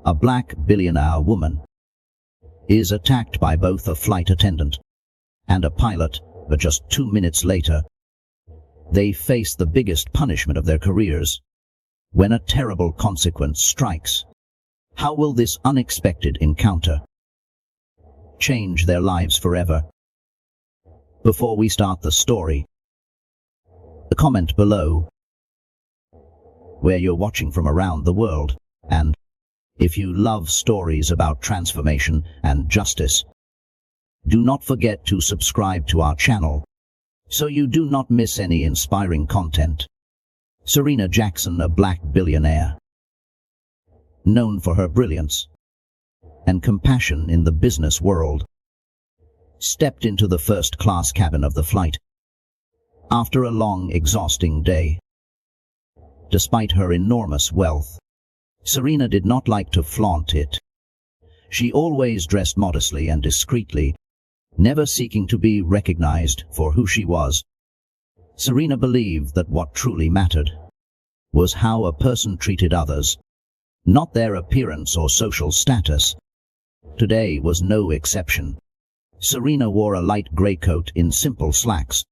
A black billionaire woman is attacked by both a flight attendant and a pilot, but just 2 minutes later, they face the biggest punishment of their careers when a terrible consequence strikes. How will this unexpected encounter change their lives forever? Before we start the story, comment below where you're watching from around the world, and if you love stories about transformation and justice, do not forget to subscribe to our channel so you do not miss any inspiring content. Serena Jackson, a black billionaire, known for her brilliance and compassion in the business world, stepped into the first-class cabin of the flight after a long, exhausting day. Despite her enormous wealth, Serena did not like to flaunt it. She always dressed modestly and discreetly, never seeking to be recognized for who she was. Serena believed that what truly mattered was how a person treated others, not their appearance or social status. Today was no exception. Serena wore a light gray coat in simple slacks,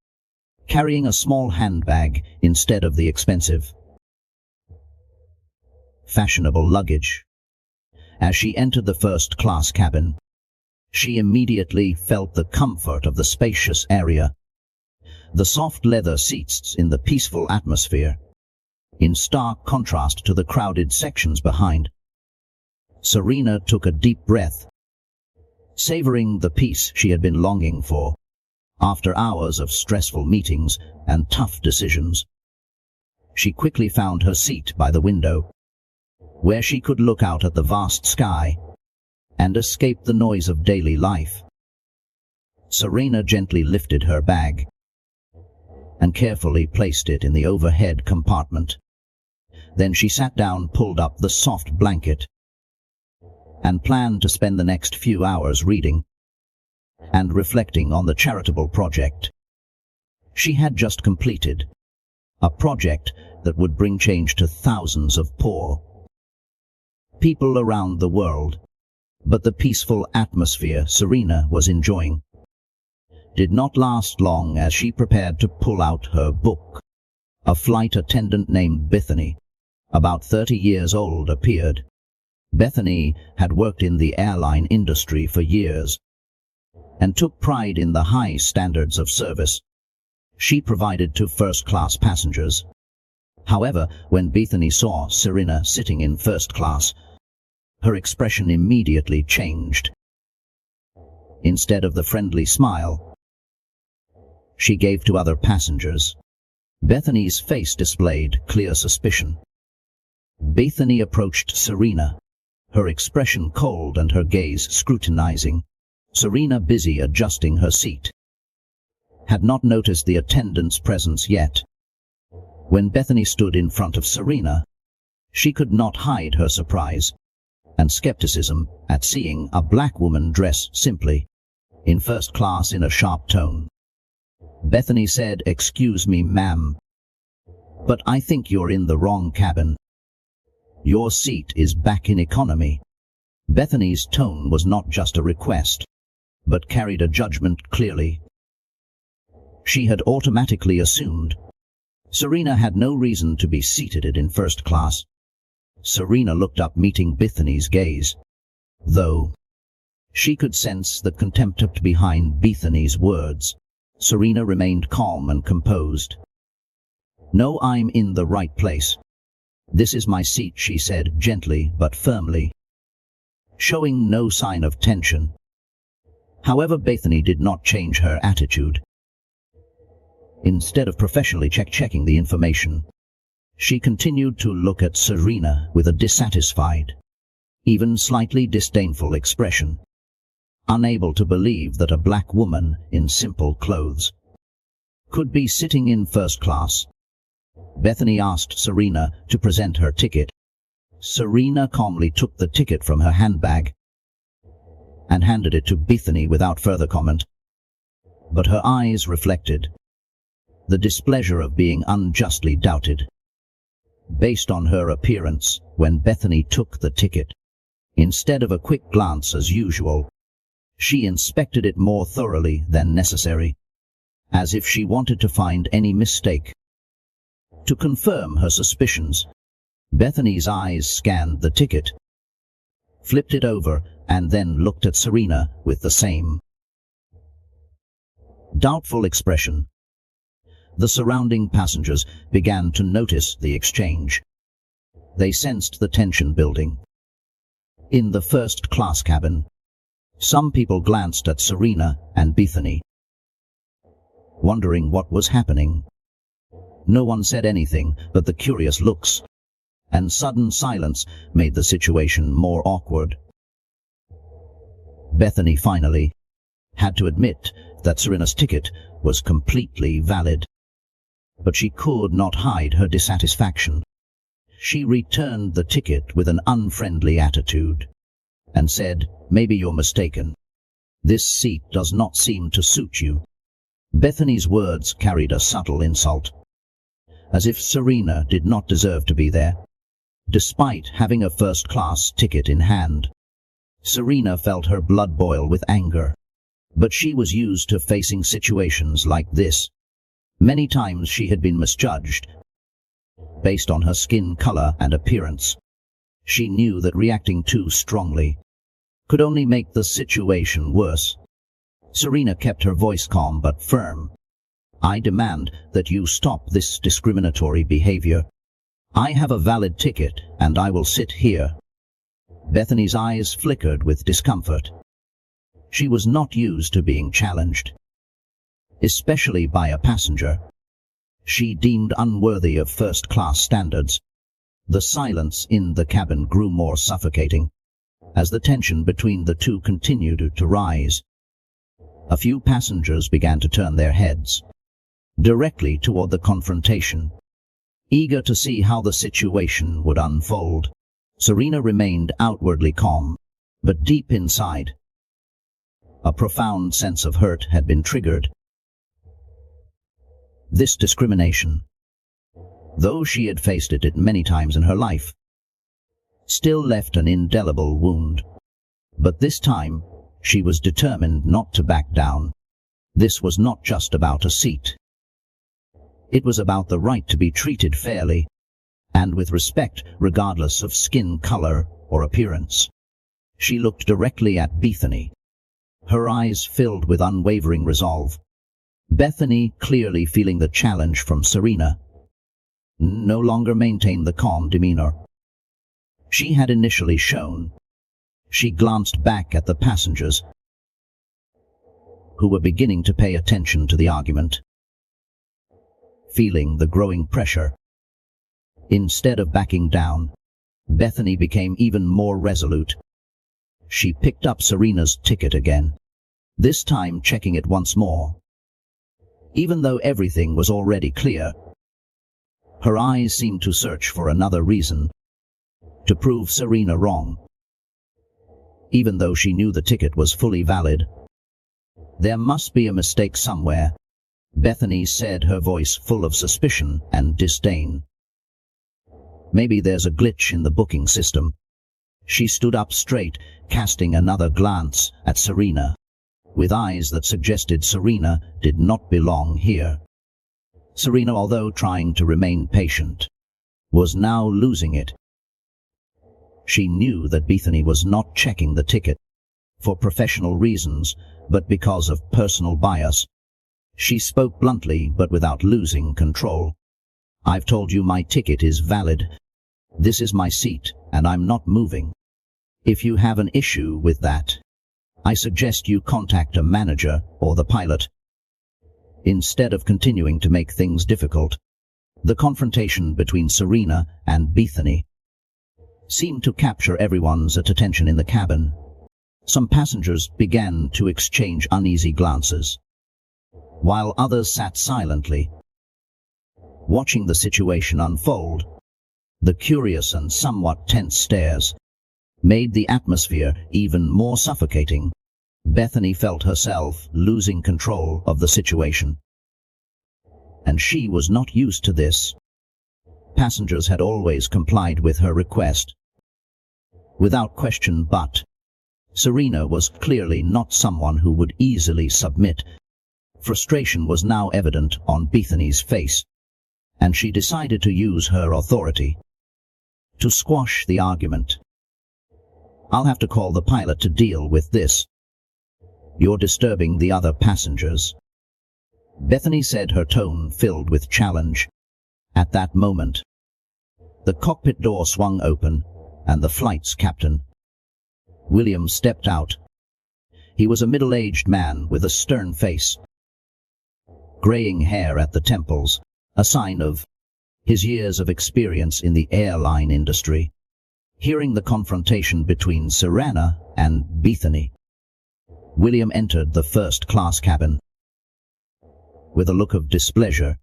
carrying a small handbag instead of the expensive, fashionable luggage. As she entered the first-class cabin, she immediately felt the comfort of the spacious area, the soft leather seats in the peaceful atmosphere, in stark contrast to the crowded sections behind. Serena took a deep breath, savoring the peace she had been longing for after hours of stressful meetings and tough decisions. She quickly found her seat by the window, where she could look out at the vast sky and escape the noise of daily life. Serena gently lifted her bag and carefully placed it in the overhead compartment. Then she sat down, pulled up the soft blanket, and planned to spend the next few hours reading and reflecting on the charitable project she had just completed, a project that would bring change to thousands of poor people around the world. But the peaceful atmosphere Serena was enjoying did not last long. As she prepared to pull out her book, a flight attendant named Bethany, about 30 years old, appeared. Bethany had worked in the airline industry for years and took pride in the high standards of service she provided to first-class passengers. However, when Bethany saw Serena sitting in first class, her expression immediately changed. Instead of the friendly smile she gave to other passengers, Bethany's face displayed clear suspicion. Bethany approached Serena, her expression cold and her gaze scrutinizing. Serena, busy adjusting her seat, had not noticed the attendant's presence yet. When Bethany stood in front of Serena, she could not hide her surprise and skepticism at seeing a black woman dress simply in first class. In a sharp tone, Bethany said, "Excuse me, ma'am, but I think you're in the wrong cabin. Your seat is back in economy." Bethany's tone was not just a request, but carried a judgment clearly. She had automatically assumed Serena had no reason to be seated in first class. Serena looked up, meeting Bethany's gaze, though she could sense the contempt behind Bethany's words. Serena remained calm and composed. "No, I'm in the right place. This is my seat," she said, gently but firmly, showing no sign of tension. However, Bethany did not change her attitude. Instead of professionally checking the information, she continued to look at Serena with a dissatisfied, even slightly disdainful expression, unable to believe that a black woman in simple clothes could be sitting in first class. Bethany asked Serena to present her ticket. Serena calmly took the ticket from her handbag and handed it to Bethany without further comment. But her eyes reflected the displeasure of being unjustly doubted based on her appearance. When Bethany took the ticket, Instead of a quick glance as usual, she inspected it more thoroughly than necessary, as if she wanted to find any mistake. To confirm her suspicions, Bethany's eyes scanned the ticket, flipped it over, and then looked at Serena with the same doubtful expression. The surrounding passengers began to notice the exchange. They sensed the tension building. In the first-class cabin, some people glanced at Serena and Bethany, wondering what was happening. No one said anything, but the curious looks and sudden silence made the situation more awkward. Bethany finally had to admit that Serena's ticket was completely valid, but she could not hide her dissatisfaction. She returned the ticket with an unfriendly attitude and said, "Maybe you're mistaken. This seat does not seem to suit you." Bethany's words carried a subtle insult, as if Serena did not deserve to be there. Despite having a first-class ticket in hand, Serena felt her blood boil with anger. But she was used to facing situations like this. Many times she had been misjudged based on her skin color and appearance. She knew that reacting too strongly could only make the situation worse. Serena kept her voice calm but firm. "I demand that you stop this discriminatory behavior. I have a valid ticket and I will sit here." Bethany's eyes flickered with discomfort. She was not used to being challenged, especially by a passenger she deemed unworthy of first-class standards. The silence in the cabin grew more suffocating as the tension between the two continued to rise. A few passengers began to turn their heads directly toward the confrontation, eager to see how the situation would unfold. Serena remained outwardly calm, but deep inside, a profound sense of hurt had been triggered. This discrimination, though she had faced it many times in her life, still left an indelible wound. But this time, she was determined not to back down. This was not just about a seat. It was about the right to be treated fairly and with respect, regardless of skin color or appearance. She looked directly at Bethany, her eyes filled with unwavering resolve. Bethany, clearly feeling the challenge from Serena, no longer maintained the calm demeanor she had initially shown. She glanced back at the passengers, who were beginning to pay attention to the argument. Feeling the growing pressure, instead of backing down, Bethany became even more resolute. She picked up Serena's ticket again, this time checking it once more. Even though everything was already clear, her eyes seemed to search for another reason to prove Serena wrong. Even though she knew the ticket was fully valid, there must be a mistake somewhere, Bethany said, her voice full of suspicion and disdain. Maybe there's a glitch in the booking system. She stood up straight, casting another glance at Serena, with eyes that suggested Serena did not belong here. Serena, although trying to remain patient, was now losing it. She knew that Bethany was not checking the ticket for professional reasons, but because of personal bias. She spoke bluntly, but without losing control. "I've told you my ticket is valid. This is my seat, and I'm not moving. If you have an issue with that, I suggest you contact a manager or the pilot." Instead of continuing to make things difficult, the confrontation between Serena and Bethany seemed to capture everyone's attention in the cabin. Some passengers began to exchange uneasy glances, while others sat silently, watching the situation unfold. The curious and somewhat tense stares made the atmosphere even more suffocating. Bethany felt herself losing control of the situation, and she was not used to this. Passengers had always complied with her request. without question, but Serena was clearly not someone who would easily submit. Frustration was now evident on Bethany's face, and she decided to use her authority to squash the argument. "I'll have to call the pilot to deal with this. You're disturbing the other passengers," Bethany said, her tone filled with challenge. At that moment, the cockpit door swung open, and the flight's captain, William, stepped out. He was a middle-aged man with a stern face, graying hair at the temples, a sign of his years of experience in the airline industry. Hearing the confrontation between Serena and Bethany, William entered the first-class cabin. With a look of displeasure,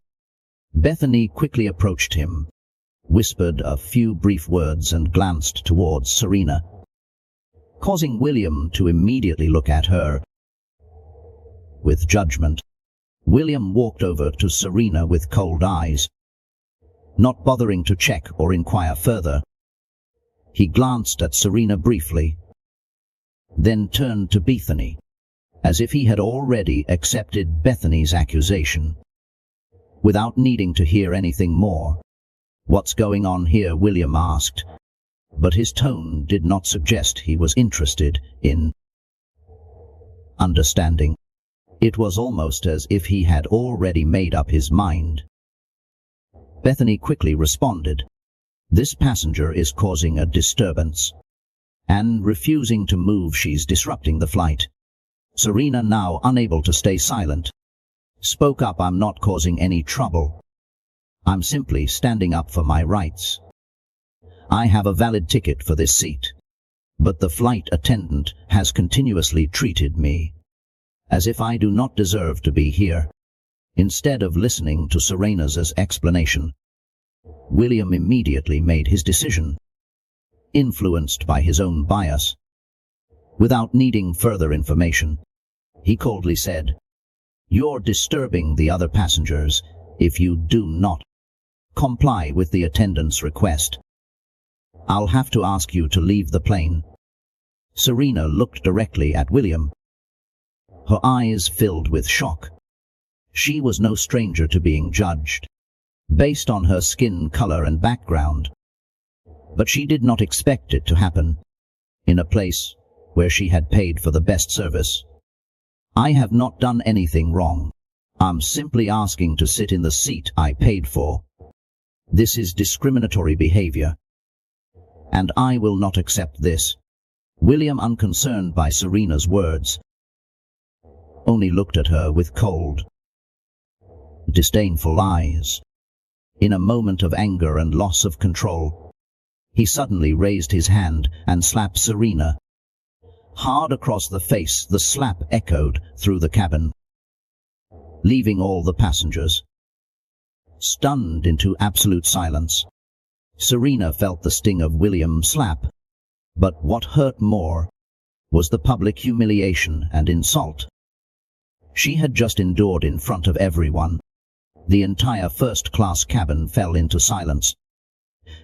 Bethany quickly approached him, whispered a few brief words, and glanced towards Serena, causing William to immediately look at her with judgment. William walked over to Serena with cold eyes, not bothering to check or inquire further. He glanced at Serena briefly, then turned to Bethany, as if he had already accepted Bethany's accusation. Without needing to hear anything more, "What's going on here?" William asked, but his tone did not suggest he was interested in understanding. It was almost as if he had already made up his mind. Bethany quickly responded, "This passenger is causing a disturbance and refusing to move. She's disrupting the flight." Serena, now unable to stay silent, spoke up. "I'm not causing any trouble. I'm simply standing up for my rights. I have a valid ticket for this seat, but the flight attendant has continuously treated me as if I do not deserve to be here." Instead of listening to Serena's explanation, William immediately made his decision, influenced by his own bias. Without needing further information, he coldly said, "You're disturbing the other passengers. If you do not comply with the attendant's request, I'll have to ask you to leave the plane." Serena looked directly at William, her eyes filled with shock. She was no stranger to being judged based on her skin color and background, but she did not expect it to happen in a place where she had paid for the best service. "I have not done anything wrong. I'm simply asking to sit in the seat I paid for. This is discriminatory behavior, and I will not accept this." William, unconcerned by Serena's words, only looked at her with cold, disdainful eyes. In a moment of anger and loss of control, he suddenly raised his hand and slapped Serena hard across the face. The slap echoed through the cabin, leaving all the passengers stunned into absolute silence. Serena felt the sting of William's slap, but what hurt more was the public humiliation and insult she had just endured in front of everyone. The entire first-class cabin fell into silence,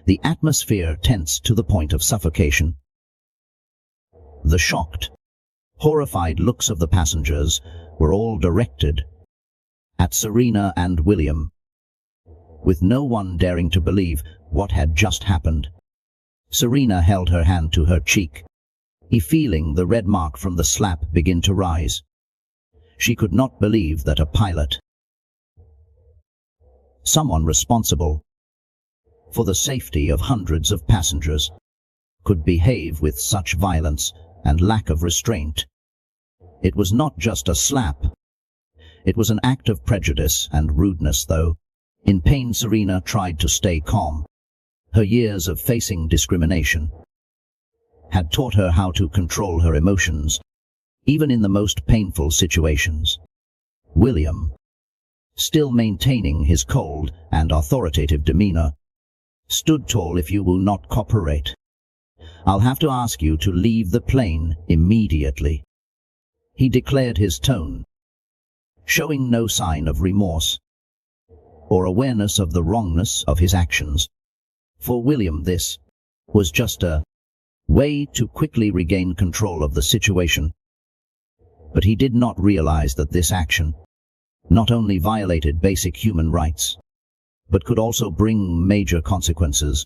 the atmosphere tense to the point of suffocation. The shocked, horrified looks of the passengers were all directed at Serena and William, with no one daring to believe what had just happened. Serena held her hand to her cheek, feeling the red mark from the slap begin to rise. She could not believe that a pilot, someone responsible for the safety of hundreds of passengers, could behave with such violence and lack of restraint. It was not just a slap. It was an act of prejudice and rudeness, though. In pain, Serena tried to stay calm. Her years of facing discrimination had taught her how to control her emotions, even in the most painful situations. William, still maintaining his cold and authoritative demeanor, stood tall. "If you will not cooperate, I'll have to ask you to leave the plane immediately," he declared, his tone showing no sign of remorse or awareness of the wrongness of his actions. For William, this was just a way to quickly regain control of the situation. But he did not realize that this action not only violated basic human rights, but could also bring major consequences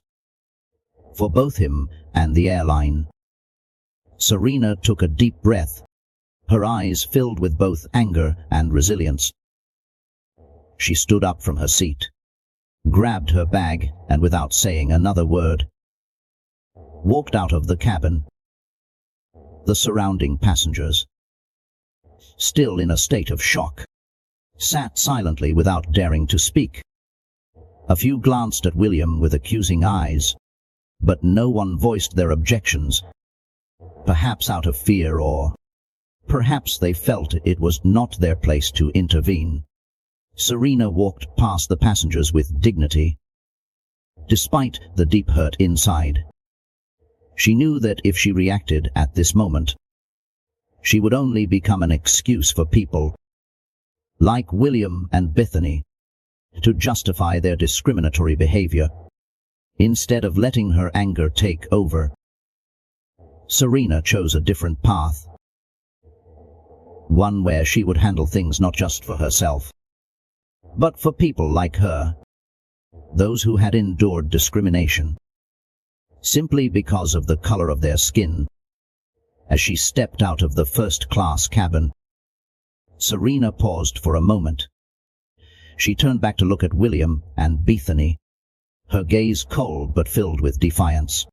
for both him and the airline. Serena took a deep breath, her eyes filled with both anger and resilience. She stood up from her seat, grabbed her bag, and without saying another word, walked out of the cabin. The surrounding passengers, still in a state of shock, sat silently without daring to speak. A few glanced at William with accusing eyes, but no one voiced their objections, perhaps out of fear, or perhaps they felt it was not their place to intervene. Serena walked past the passengers with dignity, despite the deep hurt inside. She knew that if she reacted at this moment, she would only become an excuse for people like William and Bethany to justify their discriminatory behavior. Instead of letting her anger take over, Serena chose a different path, one where she would handle things not just for herself, but for people like her, those who had endured discrimination simply because of the color of their skin. As she stepped out of the first-class cabin, Serena paused for a moment. She turned back to look at William and Bethany, her gaze cold but filled with defiance.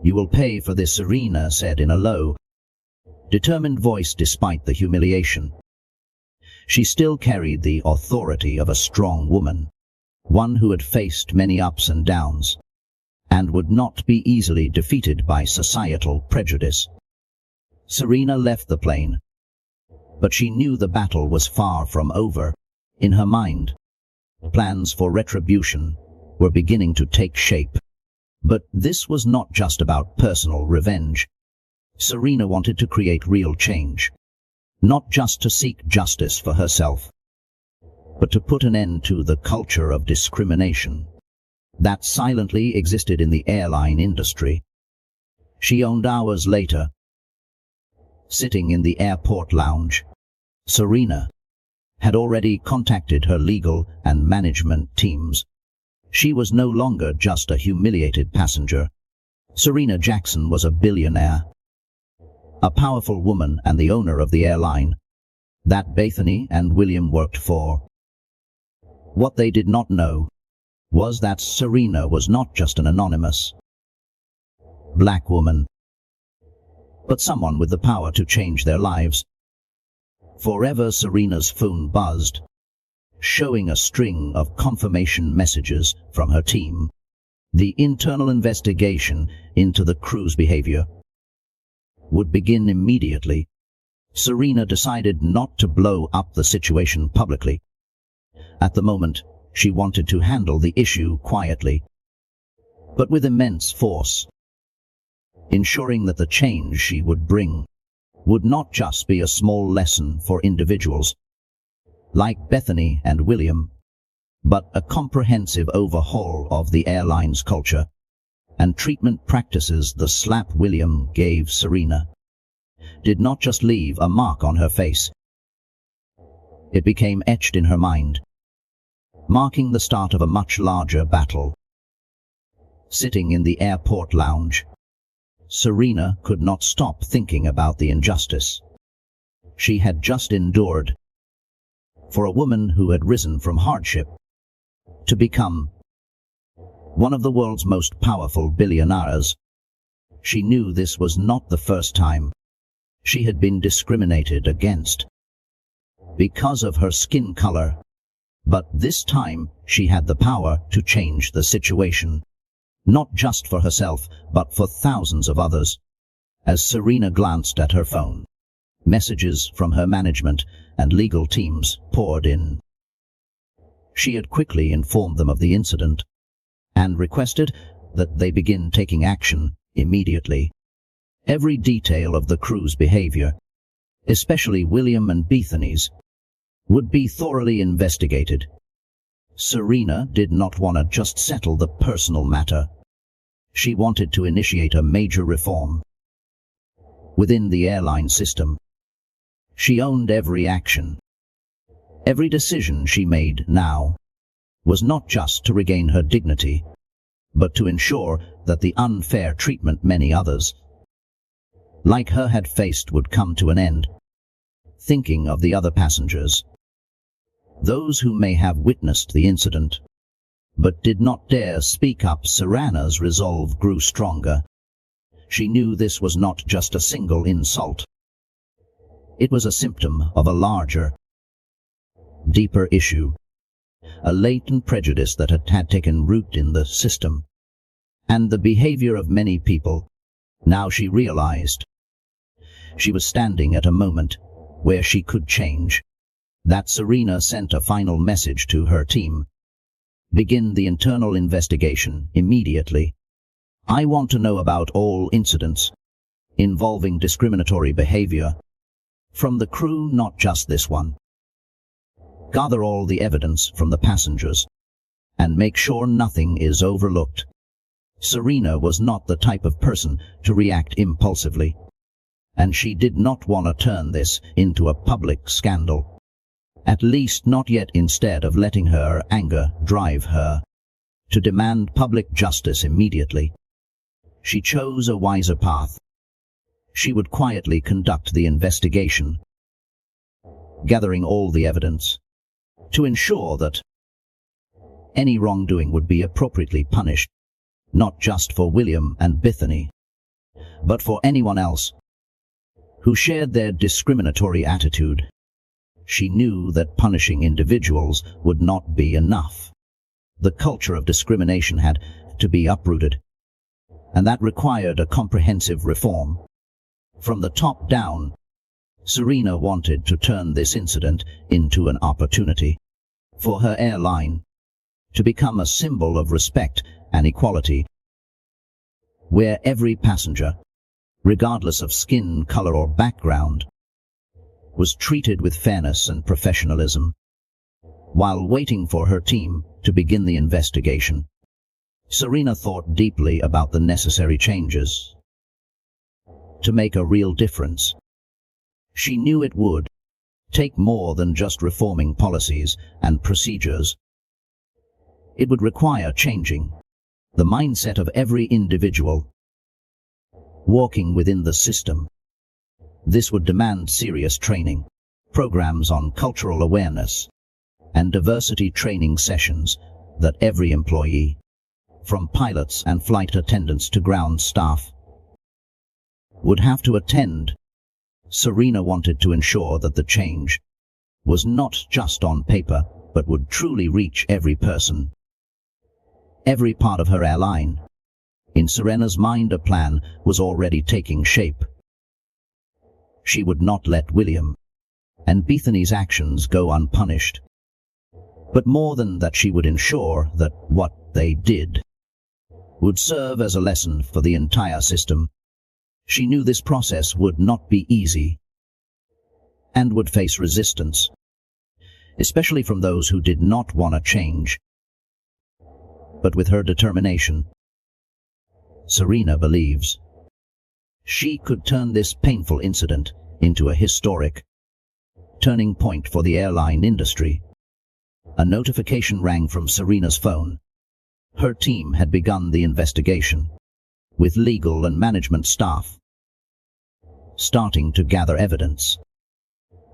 "You will pay for this," Serena said in a low, determined voice. Despite the humiliation, she still carried the authority of a strong woman, one who had faced many ups and downs, and would not be easily defeated by societal prejudice. Serena left the plane, but she knew the battle was far from over. In her mind, plans for retribution were beginning to take shape. But this was not just about personal revenge. Serena wanted to create real change, not just to seek justice for herself, but to put an end to the culture of discrimination that silently existed in the airline industry. She owned hours later, sitting in the airport lounge. Serena had already contacted her legal and management teams. She was no longer just a humiliated passenger. Serena Jackson was a billionaire, a powerful woman and the owner of the airline that Bethany and William worked for. What they did not know was that Serena was not just an anonymous black woman, but someone with the power to change their lives forever. Serena's phone buzzed, showing a string of confirmation messages from her team. The internal investigation into the crew's behavior would begin immediately. Serena decided not to blow up the situation publicly. At the moment, she wanted to handle the issue quietly, but with immense force, ensuring that the change she would bring would not just be a small lesson for individuals like Bethany and William, but a comprehensive overhaul of the airline's culture and treatment practices. The slap William gave Serena did not just leave a mark on her face. It became etched in her mind, marking the start of a much larger battle. Sitting in the airport lounge, Serena could not stop thinking about the injustice she had just endured. For a woman who had risen from hardship to become one of the world's most powerful billionaires, she knew this was not the first time she had been discriminated against because of her skin color. But this time she had the power to change the situation, not just for herself, but for thousands of others. As Serena glanced at her phone, messages from her management and legal teams poured in. She had quickly informed them of the incident and requested that they begin taking action immediately. Every detail of the crew's behavior, especially William and Bethany's, would be thoroughly investigated. Serena did not want to just settle the personal matter. She wanted to initiate a major reform within the airline system. She owned every action. Every decision she made now was not just to regain her dignity, but to ensure that the unfair treatment many others like her had faced would come to an end. Thinking of the other passengers, those who may have witnessed the incident, but did not dare speak up, Serana's resolve grew stronger. She knew this was not just a single insult. It was a symptom of a larger, deeper issue, a latent prejudice that had taken root in the system and the behavior of many people. Now she realized she was standing at a moment where she could change. That Serena sent a final message to her team. Begin the internal investigation immediately. I want to know about all incidents involving discriminatory behavior from the crew, not just this one. Gather all the evidence from the passengers and make sure nothing is overlooked. Serena was not the type of person to react impulsively, and she did not want to turn this into a public scandal. At least not yet. Instead of letting her anger drive her to demand public justice immediately, she chose a wiser path. She would quietly conduct the investigation, gathering all the evidence to ensure that any wrongdoing would be appropriately punished, not just for William and Bethany, but for anyone else who shared their discriminatory attitude. She knew that punishing individuals would not be enough. The culture of discrimination had to be uprooted, and that required a comprehensive reform. From the top down, Serena wanted to turn this incident into an opportunity for her airline to become a symbol of respect and equality, where every passenger, regardless of skin color or background, was treated with fairness and professionalism. While waiting for her team to begin the investigation, Serena thought deeply about the necessary changes to make a real difference. She knew it would take more than just reforming policies and procedures. It would require changing the mindset of every individual working within the system. This would demand serious training, programs on cultural awareness, and diversity training sessions that every employee, from pilots and flight attendants to ground staff, would have to attend. Serena wanted to ensure that the change was not just on paper, but would truly reach every person, every part of her airline. In Serena's mind, a plan was already taking shape. She would not let William and Bethany's actions go unpunished. But more than that, she would ensure that what they did would serve as a lesson for the entire system. She knew this process would not be easy and would face resistance, especially from those who did not want to change. But with her determination, Serena believes she could turn this painful incident into a historic turning point for the airline industry. A notification rang from Serena's phone. Her team had begun the investigation, with legal and management staff starting to gather evidence.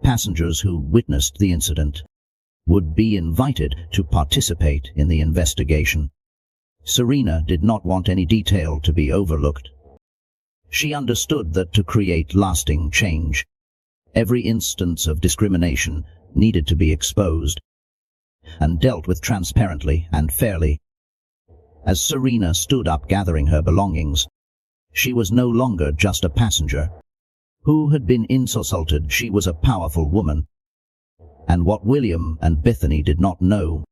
Passengers who witnessed the incident would be invited to participate in the investigation. Serena did not want any detail to be overlooked. She understood that to create lasting change, every instance of discrimination needed to be exposed and dealt with transparently and fairly. As Serena stood up gathering her belongings, she was no longer just a passenger who had been insulted. She was a powerful woman. And what William and Bethany did not know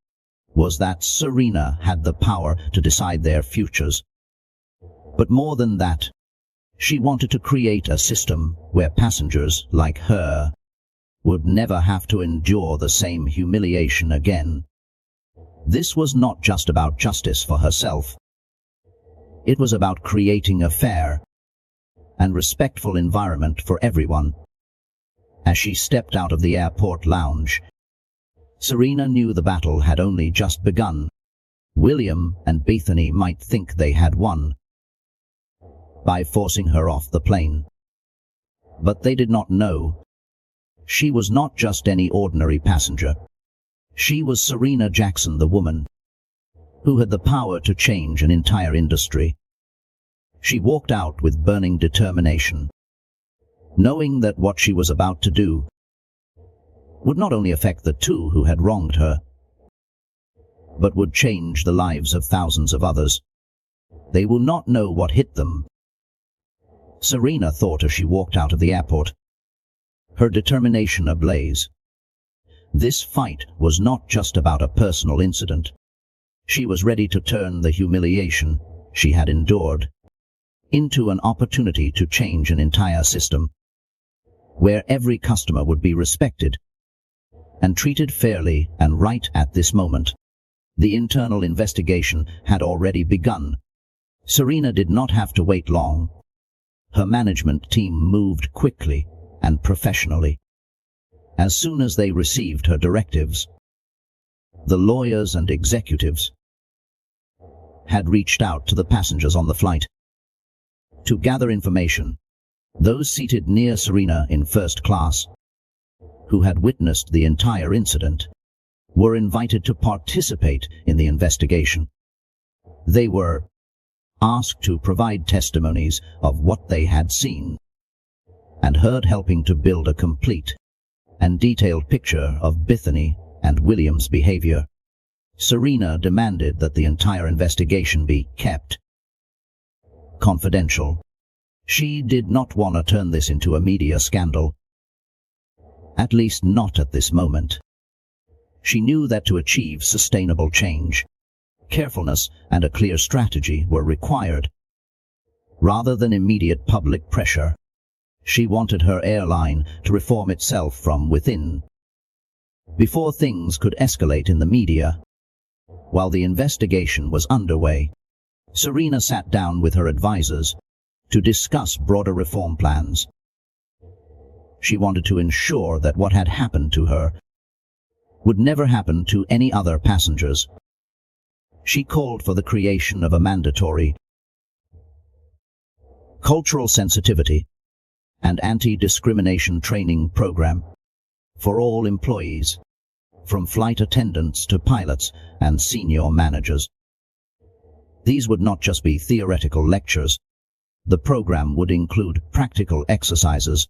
was that Serena had the power to decide their futures. But more than that, she wanted to create a system where passengers like her would never have to endure the same humiliation again. This was not just about justice for herself. It was about creating a fair and respectful environment for everyone. As she stepped out of the airport lounge, Serena knew the battle had only just begun. William and Bethany might think they had won by forcing her off the plane, but they did not know. She was not just any ordinary passenger. She was Serena Jackson, the woman who had the power to change an entire industry. She walked out with burning determination, knowing that what she was about to do would not only affect the two who had wronged her, but would change the lives of thousands of others. They will not know what hit them, Serena thought as she walked out of the airport, her determination ablaze. This fight was not just about a personal incident. She was ready to turn the humiliation she had endured into an opportunity to change an entire system, where every customer would be respected and treated fairly and right. At this moment, the internal investigation had already begun. Serena did not have to wait long. Her management team moved quickly and professionally. As soon as they received her directives, the lawyers and executives had reached out to the passengers on the flight to gather information. Those seated near Serena in first class, who had witnessed the entire incident, were invited to participate in the investigation. They were asked to provide testimonies of what they had seen and heard, helping to build a complete and detailed picture of Bethany and William's behavior. Serena demanded that the entire investigation be kept confidential. She did not want to turn this into a media scandal, at least not at this moment. She knew that to achieve sustainable change, carefulness and a clear strategy were required, rather than immediate public pressure. She wanted her airline to reform itself from within before things could escalate in the media. While the investigation was underway, Serena sat down with her advisors to discuss broader reform plans. She wanted to ensure that what had happened to her would never happen to any other passengers. She called for the creation of a mandatory cultural sensitivity and anti-discrimination training program for all employees, from flight attendants to pilots and senior managers. These would not just be theoretical lectures. The program would include practical exercises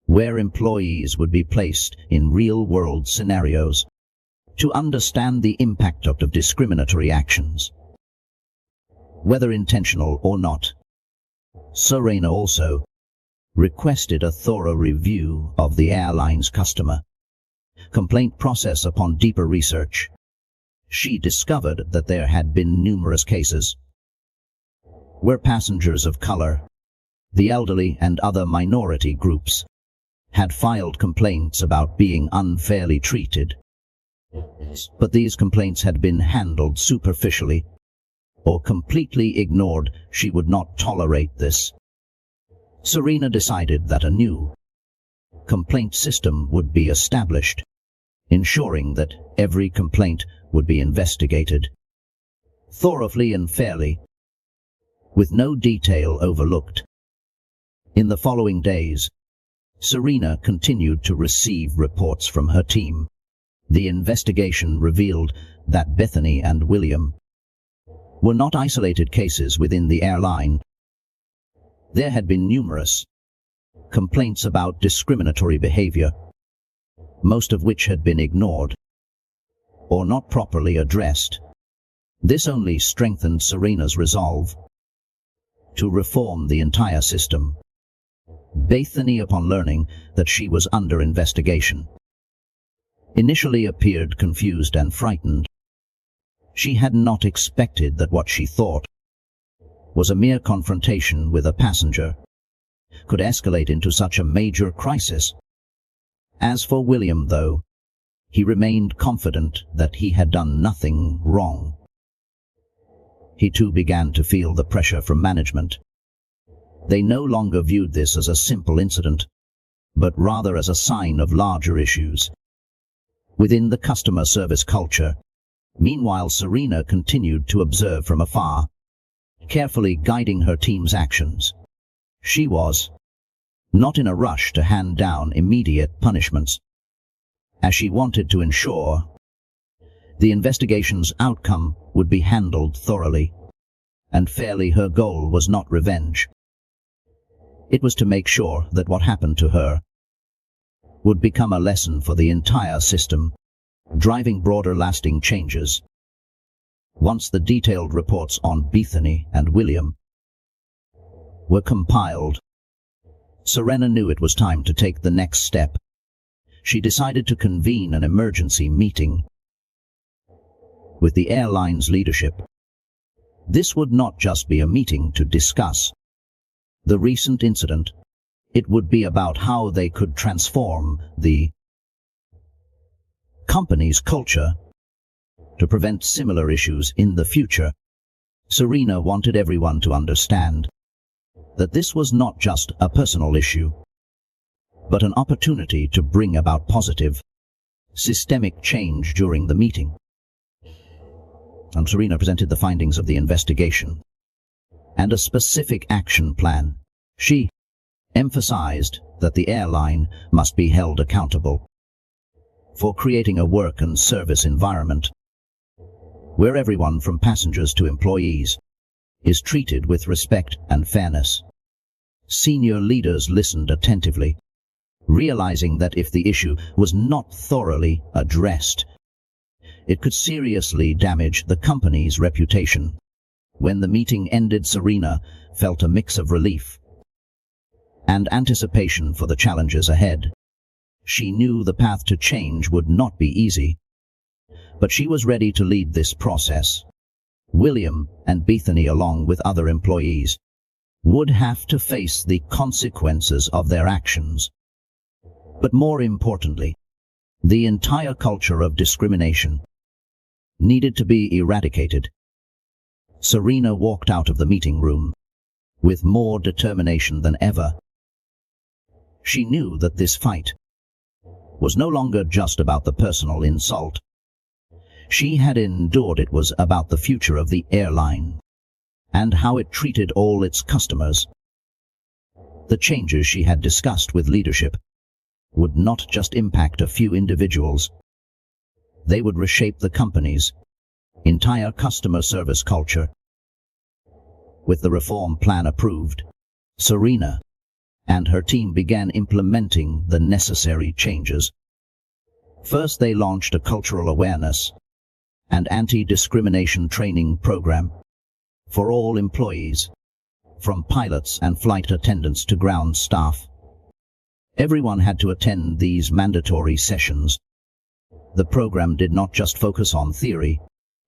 where employees would be placed in real-world scenarios to understand the impact of discriminatory actions, whether intentional or not. Serena also requested a thorough review of the airline's customer complaint process. Upon deeper research, she discovered that there had been numerous cases where passengers of color, the elderly and other minority groups had filed complaints about being unfairly treated. But these complaints had been handled superficially or completely ignored. She would not tolerate this. Serena decided that a new complaint system would be established, ensuring that every complaint would be investigated thoroughly and fairly, with no detail overlooked. In the following days, Serena continued to receive reports from her team. The investigation revealed that Bethany and William were not isolated cases within the airline. There had been numerous complaints about discriminatory behavior, most of which had been ignored or not properly addressed. This only strengthened Serena's resolve to reform the entire system. Bethany, upon learning that she was under investigation, initially appeared confused and frightened. She had not expected that what she thought was a mere confrontation with a passenger could escalate into such a major crisis. As for William, though, he remained confident that he had done nothing wrong. he too began to feel the pressure from management. They no longer viewed this as a simple incident, but rather as a sign of larger issues within the customer service culture. Meanwhile, Serena continued to observe from afar, carefully guiding her team's actions. She was not in a rush to hand down immediate punishments, as she wanted to ensure the investigation's outcome would be handled thoroughly and fairly. Her goal was not revenge. It was to make sure that what happened to her would become a lesson for the entire system, driving broader lasting changes. Once the detailed reports on Bethany and William were compiled, Serena knew it was time to take the next step. She decided to convene an emergency meeting with the airline's leadership. This would not just be a meeting to discuss the recent incident. It would be about how they could transform the company's culture to prevent similar issues in the future. Serena wanted everyone to understand that this was not just a personal issue, but an opportunity to bring about positive, systemic change. During the meeting, Serena presented the findings of the investigation and a specific action plan. She emphasized that the airline must be held accountable for creating a work and service environment where everyone from passengers to employees is treated with respect and fairness. Senior leaders listened attentively, realizing that if the issue was not thoroughly addressed, it could seriously damage the company's reputation. When the meeting ended, Serena felt a mix of relief and anticipation for the challenges ahead. She knew the path to change would not be easy, but she was ready to lead this process. William and Bethany, along with other employees, would have to face the consequences of their actions. But more importantly, the entire culture of discrimination needed to be eradicated. Serena walked out of the meeting room with more determination than ever. She knew that this fight was no longer just about the personal insult she had endured. It was about the future of the airline and how it treated all its customers. The changes she had discussed with leadership would not just impact a few individuals. They would reshape the company's entire customer service culture. With the reform plan approved, Serena and her team began implementing the necessary changes. First, they launched a cultural awareness and anti-discrimination training program for all employees, from pilots and flight attendants to ground staff. Everyone had to attend these mandatory sessions. The program did not just focus on theory,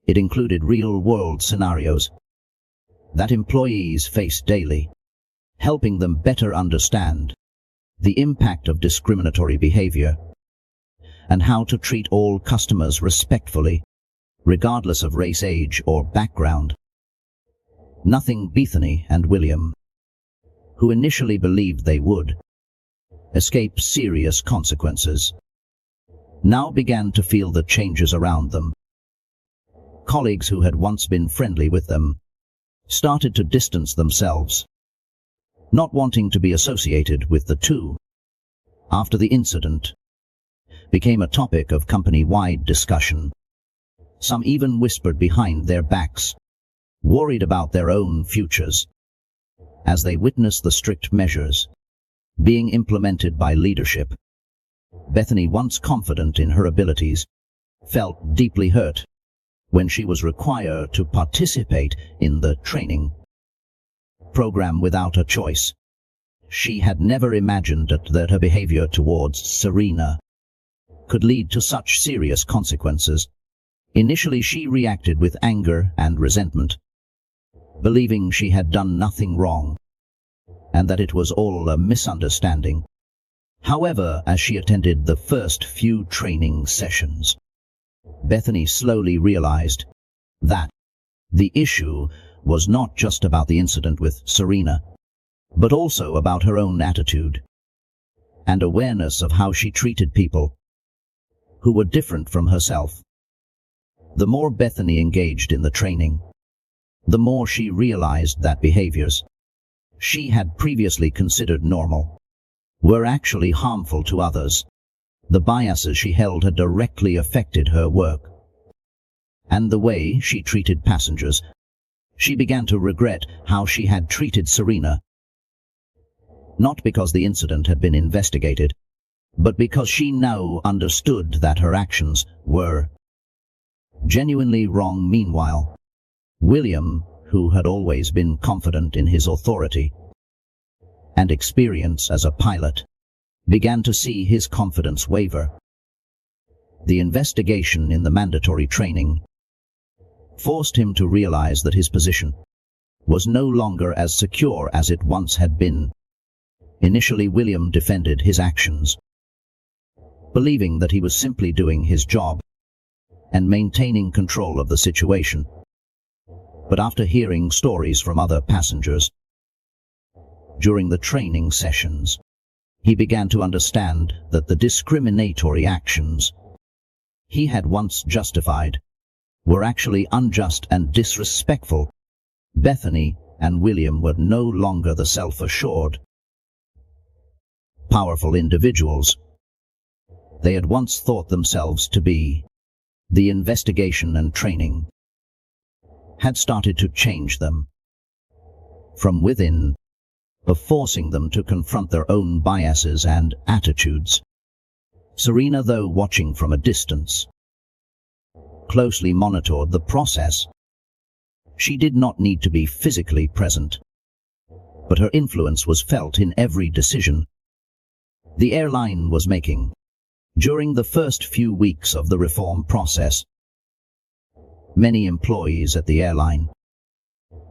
it included real-world scenarios that employees face daily, helping them better understand the impact of discriminatory behavior and how to treat all customers respectfully, regardless of race, age, or background. Nothing. Bethany and William, who initially believed they would escape serious consequences, now began to feel the changes around them. Colleagues who had once been friendly with them started to distance themselves, not wanting to be associated with the two. After the incident became a topic of company-wide discussion, some even whispered behind their backs, worried about their own futures, as they witnessed the strict measures being implemented by leadership. Bethany, once confident in her abilities, felt deeply hurt when she was required to participate in the training program without a choice. She had never imagined that her behavior towards Serena could lead to such serious consequences. Initially, she reacted with anger and resentment, believing she had done nothing wrong and that it was all a misunderstanding. However, as she attended the first few training sessions, Bethany slowly realized that The issue was not just about the incident with Serena, but also about her own attitude and awareness of how she treated people who were different from herself. The more Bethany engaged in the training, the more she realized that behaviors she had previously considered normal were actually harmful to others. The biases she held had directly affected her work and the way she treated passengers. She began to regret how she had treated Serena, not because the incident had been investigated, but because she now understood that her actions were genuinely wrong. Meanwhile, William, who had always been confident in his authority and experience as a pilot, began to see his confidence waver. The investigation in the mandatory training forced him to realize that his position was no longer as secure as it once had been. Initially, William defended his actions, believing that he was simply doing his job and maintaining control of the situation. But after hearing stories from other passengers during the training sessions, he began to understand that the discriminatory actions he had once justified were actually unjust and disrespectful. Bethany and William were no longer the self-assured, powerful individuals they had once thought themselves to be. The investigation and training had started to change them from within, forcing them to confront their own biases and attitudes. Serena, though watching from a distance, closely monitored the process. She did not need to be physically present, but her influence was felt in every decision the airline was making. During the first few weeks of the reform process, many employees at the airline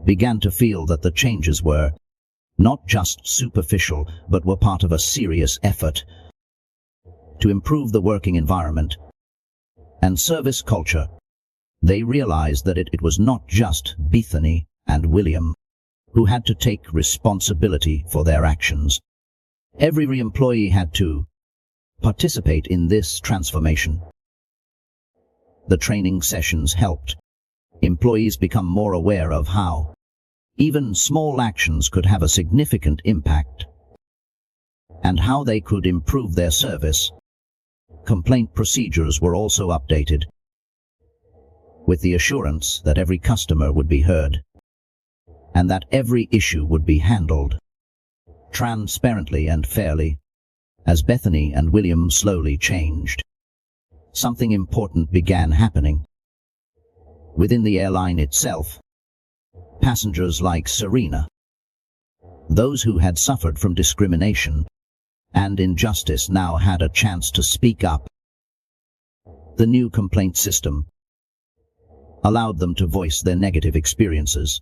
began to feel that the changes were not just superficial, but were part of a serious effort to improve the working environment and service culture. They realized that it was not just Bethany and William who had to take responsibility for their actions. Every employee had to participate in this transformation. The training sessions helped employees become more aware of how even small actions could have a significant impact and how they could improve their service. Complaint procedures were also updated, with the assurance that every customer would be heard and that every issue would be handled transparently and fairly. As Bethany and William slowly changed, something important began happening. Within the airline itself, passengers like Serena, those who had suffered from discrimination and injustice, now had a chance to speak up. The new complaint system allowed them to voice their negative experiences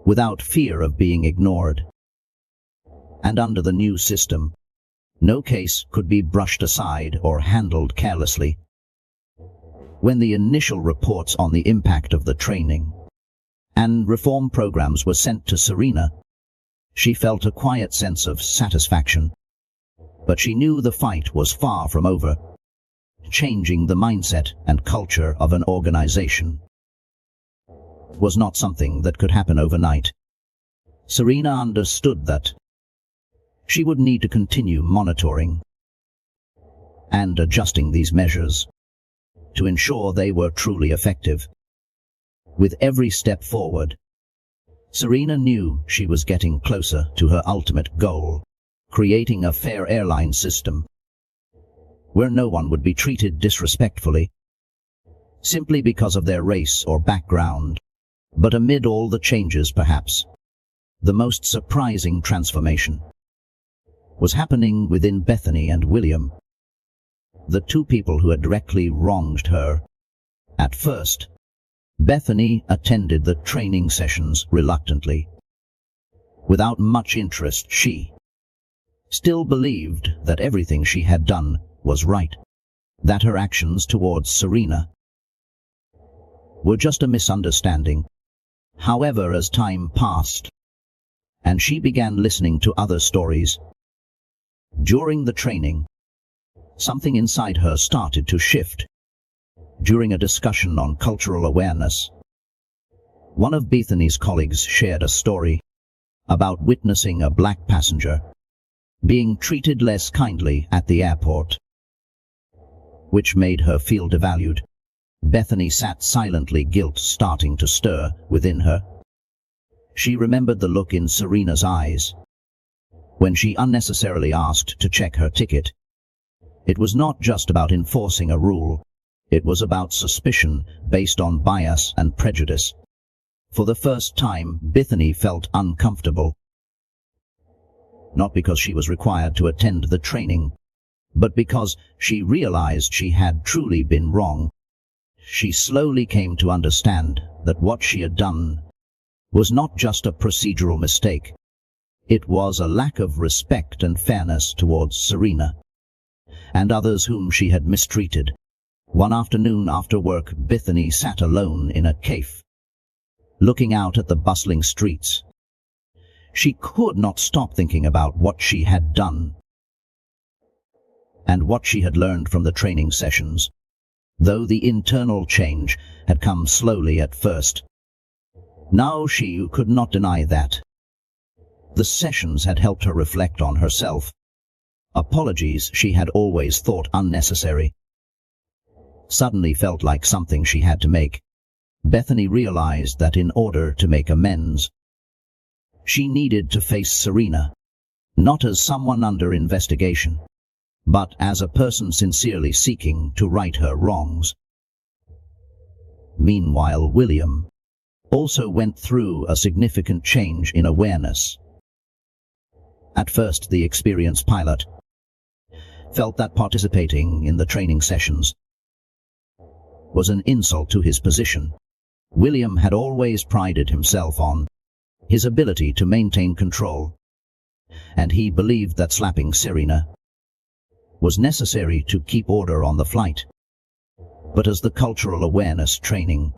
without fear of being ignored. And under the new system, no case could be brushed aside or handled carelessly. When the initial reports on the impact of the training and reform programs were sent to Serena, she felt a quiet sense of satisfaction. But she knew the fight was far from over. Changing the mindset and culture of an organization was not something that could happen overnight. Serena understood that she would need to continue monitoring and adjusting these measures to ensure they were truly effective. With every step forward, Serena knew she was getting closer to her ultimate goal, creating a fair airline system where no one would be treated disrespectfully simply because of their race or background. But amid all the changes, perhaps the most surprising transformation was happening within Bethany and William, the two people who had directly wronged her. At first, Bethany attended the training sessions reluctantly. Without much interest, she still believed that everything she had done was right, that her actions towards Serena were just a misunderstanding. However, as time passed, and she began listening to other stories, during the training, something inside her started to shift. During a discussion on cultural awareness, one of Bethany's colleagues shared a story about witnessing a black passenger being treated less kindly at the airport, which made her feel devalued. Bethany sat silently, guilt starting to stir within her. She remembered the look in Serena's eyes when she unnecessarily asked to check her ticket. It was not just about enforcing a rule. It was about suspicion based on bias and prejudice. For the first time, Bethany felt uncomfortable. Not because she was required to attend the training, but because she realized she had truly been wrong. She slowly came to understand that what she had done was not just a procedural mistake. It was a lack of respect and fairness towards Serena and others whom she had mistreated. One afternoon after work, Bethany sat alone in a cafe, looking out at the bustling streets. She could not stop thinking about what she had done and what she had learned from the training sessions. Though the internal change had come slowly at first, now she could not deny that the sessions had helped her reflect on herself. Apologies she had always thought unnecessary suddenly felt like something she had to make. Bethany realized that in order to make amends, she needed to face Serena, not as someone under investigation, but as a person sincerely seeking to right her wrongs. Meanwhile, William also went through a significant change in awareness. At first, the experienced pilot felt that participating in the training sessions was an insult to his position. William had always prided himself on his ability to maintain control, and he believed that slapping Serena was necessary to keep order on the flight. But as the cultural awareness training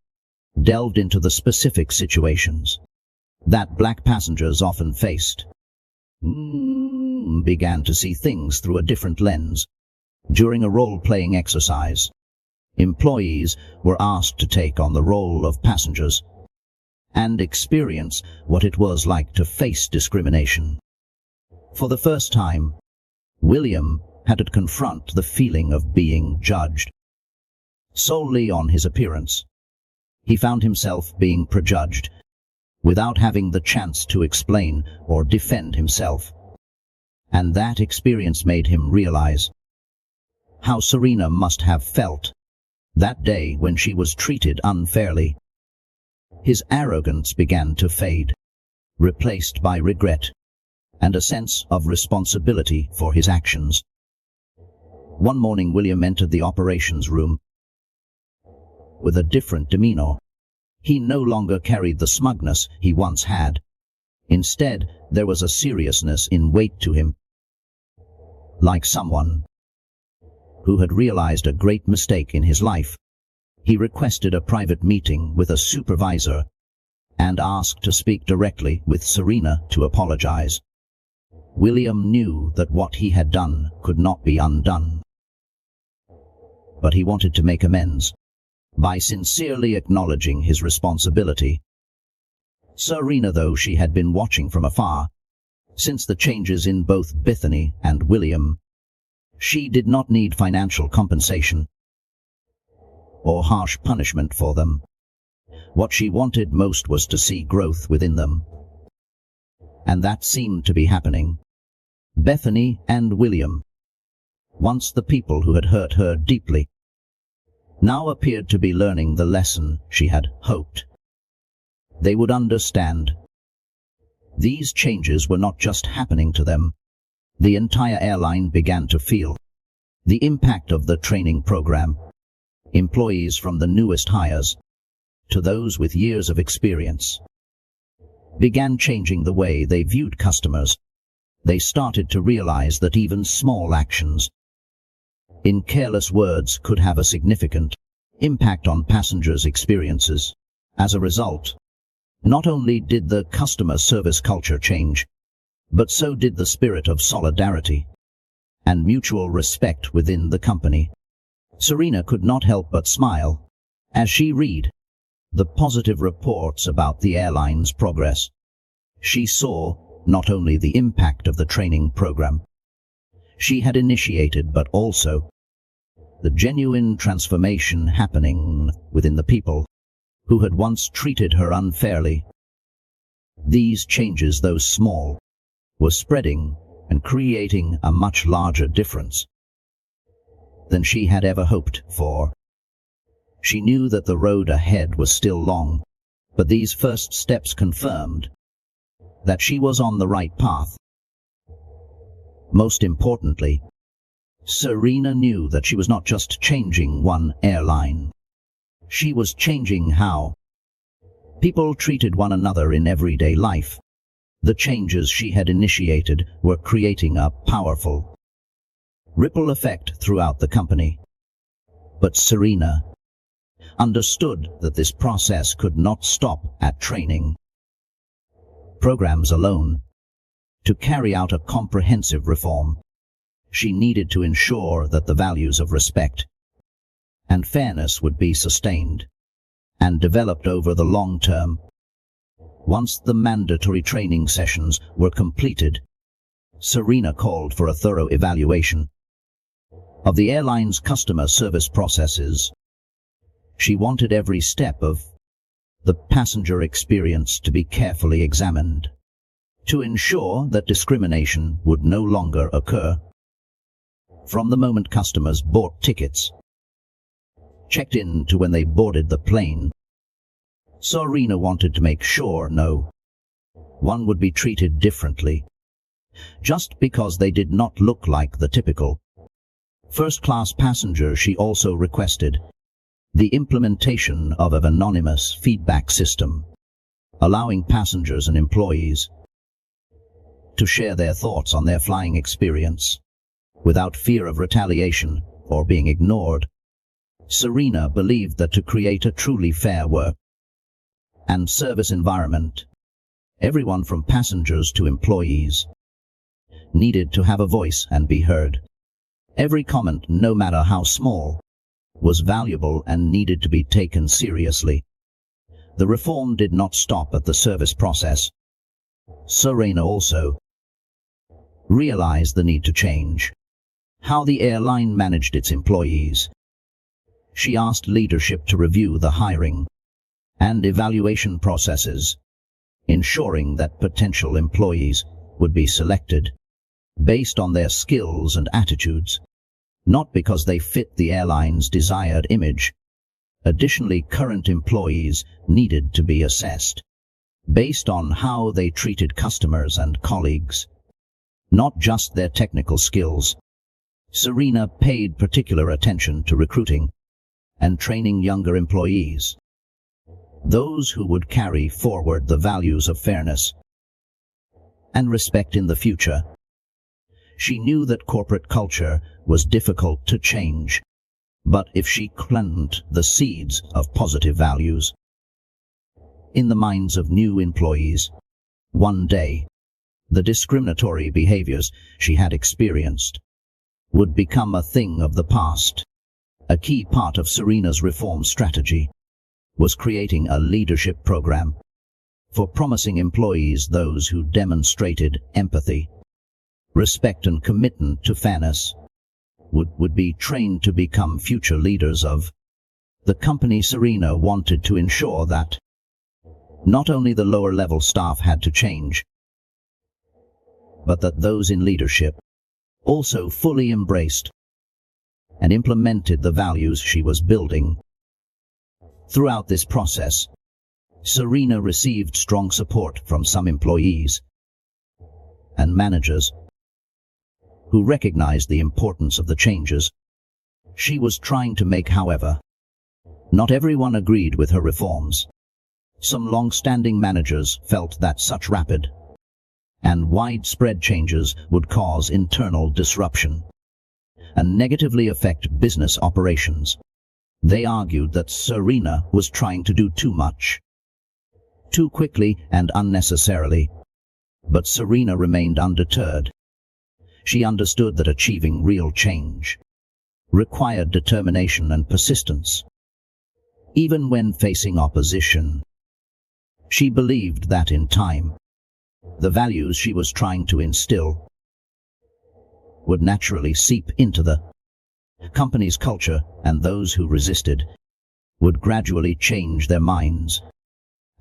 delved into the specific situations that black passengers often faced, began to see things through a different lens. During a role-playing exercise, employees were asked to take on the role of passengers and experience what it was like to face discrimination. For the first time, William had to confront the feeling of being judged solely on his appearance. He found himself being prejudged without having the chance to explain or defend himself. And that experience made him realize how Serena must have felt that day when she was treated unfairly. His arrogance began to fade, replaced by regret and a sense of responsibility for his actions. One morning, William entered the operations room with a different demeanor. He no longer carried the smugness he once had. Instead, there was a seriousness in weight to him, like someone who had realized a great mistake in his life. He requested a private meeting with a supervisor and asked to speak directly with Serena to apologize. William knew that what he had done could not be undone, but he wanted to make amends by sincerely acknowledging his responsibility. Serena, though she had been watching from afar since the changes in both Bethany and William, she did not need financial compensation or harsh punishment for them. What she wanted most was to see growth within them, and that seemed to be happening. Bethany and William, once the people who had hurt her deeply, now appeared to be learning the lesson she had hoped they would understand. These changes were not just happening to them. The entire airline began to feel the impact of the training program. Employees, from the newest hires to those with years of experience, began changing the way they viewed customers. They started to realize that even small actions in careless words could have a significant impact on passengers' experiences. As a result, not only did the customer service culture change, but so did the spirit of solidarity and mutual respect within the company. Serena could not help but smile as she read the positive reports about the airline's progress. She saw not only the impact of the training program she had initiated, but also the genuine transformation happening within the people who had once treated her unfairly. These changes, though small, were spreading and creating a much larger difference than she had ever hoped for. She knew that the road ahead was still long, but these first steps confirmed that she was on the right path. Most importantly, Serena knew that she was not just changing one airline. She was changing how people treated one another in everyday life. The changes she had initiated were creating a powerful ripple effect throughout the company. But Serena understood that this process could not stop at training programs alone. To carry out a comprehensive reform, she needed to ensure that the values of respect and fairness would be sustained and developed over the long term. Once the mandatory training sessions were completed, Serena called for a thorough evaluation of the airline's customer service processes. She wanted every step of the passenger experience to be carefully examined to ensure that discrimination would no longer occur. From the moment customers bought tickets, checked in to when they boarded the plane, Serena wanted to make sure no one would be treated differently just because they did not look like the typical first-class passenger. She also requested the implementation of an anonymous feedback system, allowing passengers and employees to share their thoughts on their flying experience without fear of retaliation or being ignored. Serena believed that to create a truly fair work and service environment, everyone from passengers to employees needed to have a voice and be heard. Every comment, no matter how small, was valuable and needed to be taken seriously. The reform did not stop at the service process. Serena also realized the need to change how the airline managed its employees. She asked leadership to review the hiring and evaluation processes, ensuring that potential employees would be selected based on their skills and attitudes, not because they fit the airline's desired image. Additionally, current employees needed to be assessed based on how they treated customers and colleagues, not just their technical skills. Serena paid particular attention to recruiting and training younger employees, those who would carry forward the values of fairness and respect in the future. She knew that corporate culture was difficult to change, but if she planted the seeds of positive values in the minds of new employees, one day the discriminatory behaviors she had experienced would become a thing of the past. A key part of Serena's reform strategy was creating a leadership program for promising employees. Those who demonstrated empathy, respect and commitment to fairness would be trained to become future leaders of the company. Serena wanted to ensure that not only the lower-level staff had to change, but that those in leadership also fully embraced and implemented the values she was building. Throughout this process, Serena received strong support from some employees and managers who recognized the importance of the changes she was trying to make. However, not everyone agreed with her reforms. Some long-standing managers felt that such rapid and widespread changes would cause internal disruption and negatively affect business operations. They argued that Serena was trying to do too much, too quickly and unnecessarily. But Serena remained undeterred. She understood that achieving real change required determination and persistence. Even when facing opposition, she believed that in time, the values she was trying to instill would naturally seep into the company's culture, and those who resisted would gradually change their minds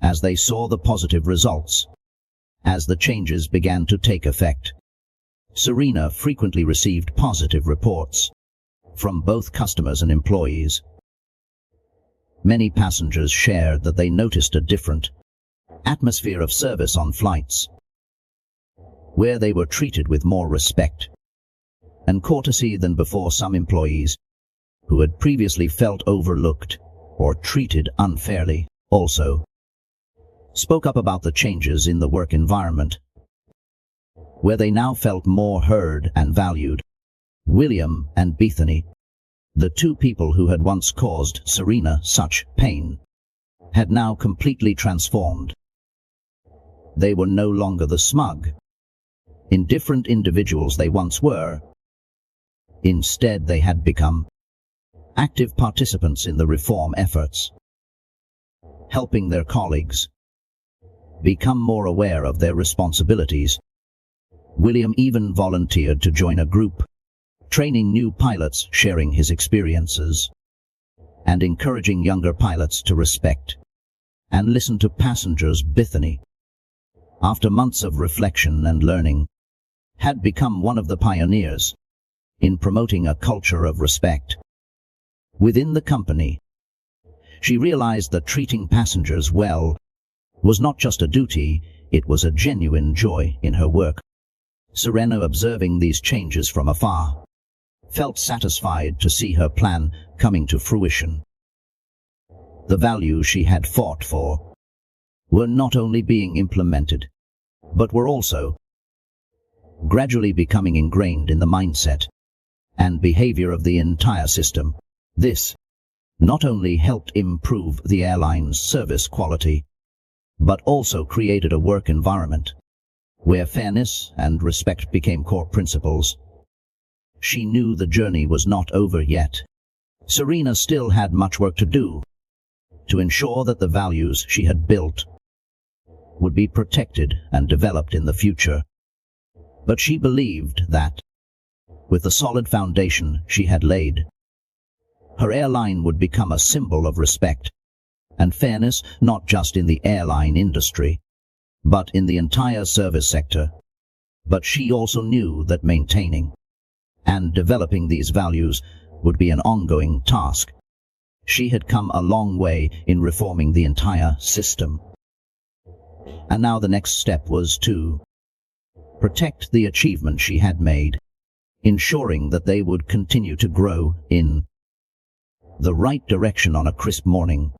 as they saw the positive results. As the changes began to take effect, Serena frequently received positive reports from both customers and employees. Many passengers shared that they noticed a different atmosphere of service on flights, where they were treated with more respect and courtesy than before. Some employees who had previously felt overlooked or treated unfairly also spoke up about the changes in the work environment, where they now felt more heard and valued. William and Bethany, the two people who had once caused Serena such pain, had now completely transformed. They were no longer the smug, indifferent individuals they once were. Instead, they had become active participants in the reform efforts, helping their colleagues become more aware of their responsibilities. William even volunteered to join a group training new pilots, sharing his experiences and encouraging younger pilots to respect and listen to passengers. Bethany, after months of reflection and learning, had become one of the pioneers in promoting a culture of respect within the company. She realized that treating passengers well was not just a duty, it was a genuine joy in her work. Serena, observing these changes from afar, felt satisfied to see her plan coming to fruition. The values she had fought for were not only being implemented, but were also gradually becoming ingrained in the mindset and behavior of the entire system. This not only helped improve the airline's service quality, but also created a work environment where fairness and respect became core principles. She knew the journey was not over yet. Serena still had much work to do to ensure that the values she had built would be protected and developed in the future. But she believed that, with the solid foundation she had laid, her airline would become a symbol of respect and fairness, not just in the airline industry, but in the entire service sector. But she also knew that maintaining and developing these values would be an ongoing task. She had come a long way in reforming the entire system, and now the next step was to protect the achievement she had made, ensuring that they would continue to grow in the right direction. On a crisp morning,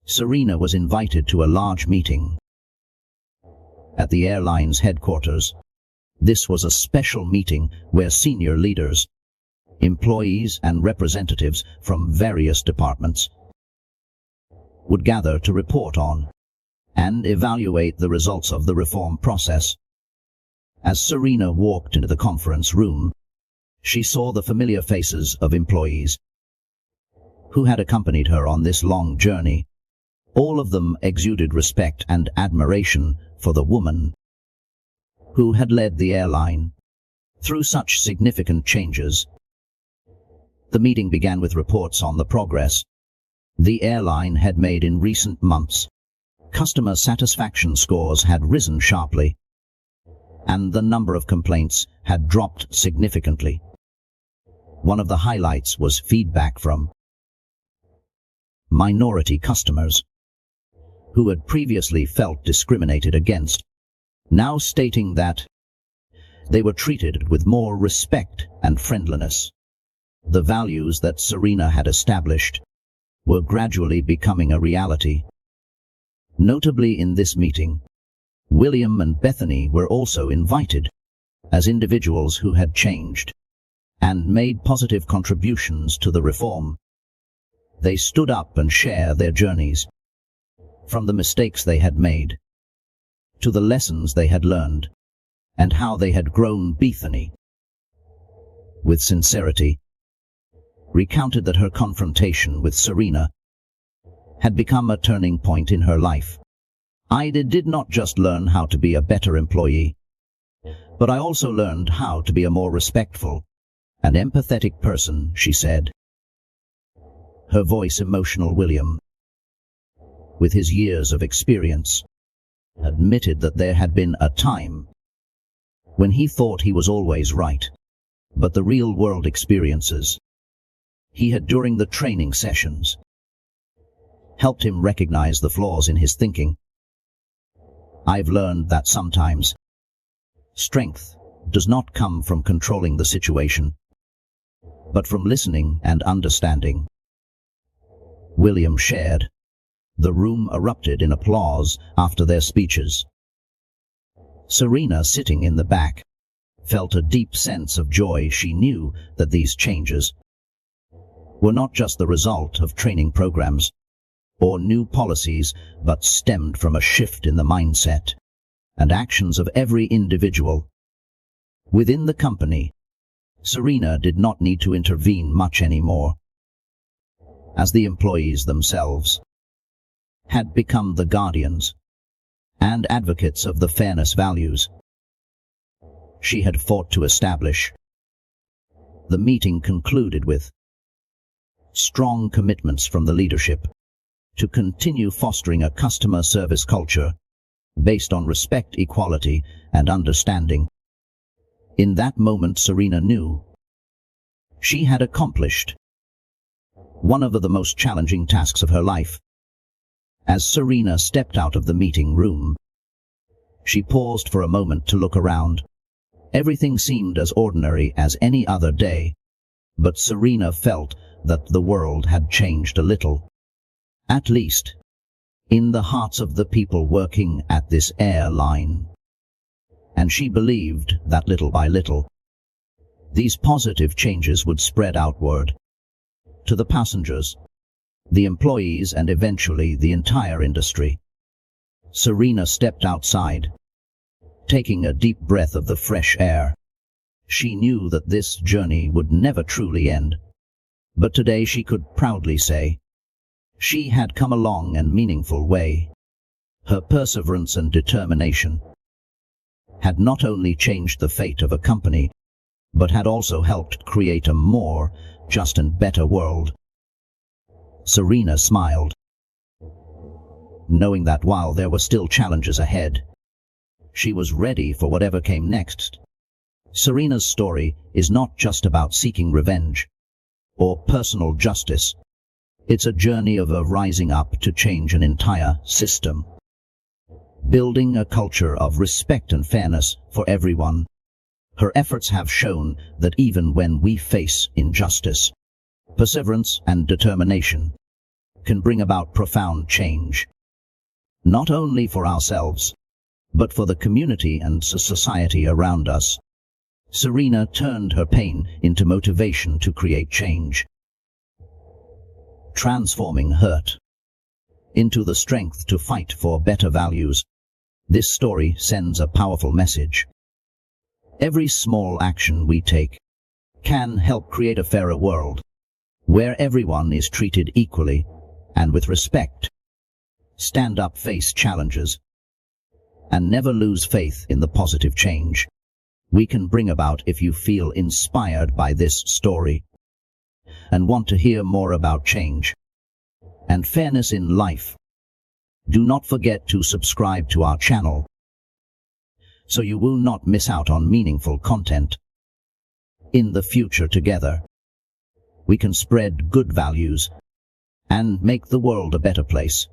Serena was invited to a large meeting at the airline's headquarters. This was a special meeting where senior leaders, employees, and representatives from various departments would gather to report on and evaluate the results of the reform process. As Serena walked into the conference room, she saw the familiar faces of employees who had accompanied her on this long journey. All of them exuded respect and admiration for the woman who had led the airline through such significant changes. The meeting began with reports on the progress the airline had made in recent months. Customer satisfaction scores had risen sharply, and the number of complaints had dropped significantly. One of the highlights was feedback from minority customers who had previously felt discriminated against, now stating that they were treated with more respect and friendliness. The values that Serena had established were gradually becoming a reality. Notably, in this meeting, William and Bethany were also invited as individuals who had changed and made positive contributions to the reform. They stood up and shared their journeys, from the mistakes they had made, to the lessons they had learned, and how they had grown. Bethany, with sincerity, recounted that her confrontation with Serena had become a turning point in her life. I did not just learn how to be a better employee, but I also learned how to be a more respectful and empathetic person, she said. Her voice emotional. William, with his years of experience, admitted that there had been a time when he thought he was always right, but the real-world experiences he had during the training sessions helped him recognize the flaws in his thinking. I've learned that sometimes strength does not come from controlling the situation, but from listening and understanding. William shared. The room erupted in applause after their speeches. Serena, sitting in the back, felt a deep sense of joy. She knew that these changes were not just the result of training programs or new policies, but stemmed from a shift in the mindset and actions of every individual within the company. Serena did not need to intervene much anymore, as the employees themselves had become the guardians and advocates of the fairness values she had fought to establish. The meeting concluded with strong commitments from the leadership to continue fostering a customer service culture based on respect, equality, and understanding. In that moment, Serena knew she had accomplished one of the most challenging tasks of her life. As Serena stepped out of the meeting room, she paused for a moment to look around. Everything seemed as ordinary as any other day, but Serena felt that the world had changed a little, at least in the hearts of the people working at this airline. And she believed that little by little, these positive changes would spread outward to the passengers, the employees, and eventually the entire industry. Serena stepped outside, taking a deep breath of the fresh air. She knew that this journey would never truly end, but today she could proudly say she had come a long and meaningful way. Her perseverance and determination had not only changed the fate of a company, but had also helped create a more just and better world. Serena smiled, knowing that while there were still challenges ahead, she was ready for whatever came next. Serena's story is not just about seeking revenge or personal justice. It's a journey of rising up to change an entire system, building a culture of respect and fairness for everyone. Her efforts have shown that even when we face injustice, perseverance and determination can bring about profound change, not only for ourselves, but for the community and society around us. Serena turned her pain into motivation to create change, transforming hurt into the strength to fight for better values. This story sends a powerful message. Every small action we take can help create a fairer world, where everyone is treated equally and with respect. Stand up, face challenges, and never lose faith in the positive change we can bring about. If you feel inspired by this story and want to hear more about change and fairness in life, do not forget to subscribe to our channel so you will not miss out on meaningful content. In the future, together, we can spread good values and make the world a better place.